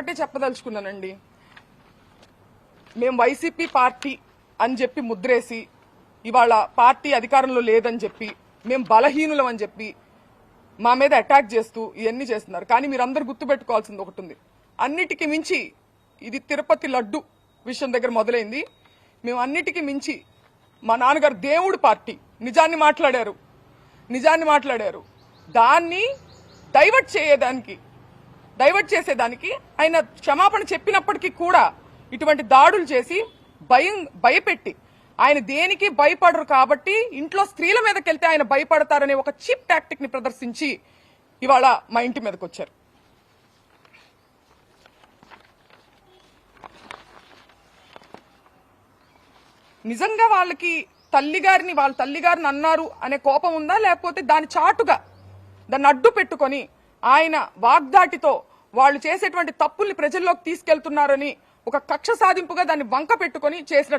ఒకటే చెప్పదలుచుకున్నానండి. మేము YCP party అని చెప్పి ముద్రేసి ఇవాళ పార్టీ అధికారంలో లేదని చెప్పి మేము బలహీనులం అని చెప్పి మా మీద అటాక్ చేస్తూ ఇవన్నీ చేస్తున్నారు. కానీ మీరందరూ గుర్తుపెట్టుకోవాల్సింది ఒకటి ఉంది. అన్నిటికీ మించి ఇది తిరుపతి లడ్డు విషయం దగ్గర మొదలైంది. మేము అన్నిటికీ మించి మా నాన్నగారు దేవుడు పార్టీ నిజాన్ని మాట్లాడారు. దాన్ని డైవర్ట్ చేసేదానికి ఆయన క్షమాపణ చెప్పినప్పటికీ కూడా ఇటువంటి దాడులు చేసి భయపెట్టి ఆయన దేనికి భయపడరు కాబట్టి ఇంట్లో స్త్రీల మీదకి వెళ్తే ఆయన భయపడతారనే ఒక చీప్ టాక్టిక్ ని ప్రదర్శించి ఇవాళ మా ఇంటి మీదకి వచ్చారు. నిజంగా వాళ్ళకి వాళ్ళ తల్లిగారిని అన్నారు అనే కోపం ఉందా, లేకపోతే దాని చాటుగా దాన్ని అడ్డు పెట్టుకొని ఆయన వాగ్దాటితో వాళ్ళు చేసేటువంటి తప్పుల్ని ప్రజల్లోకి తీసుకెళ్తున్నారని ఒక కక్ష సాధింపుగా దాన్ని వంక పెట్టుకొని చేసిన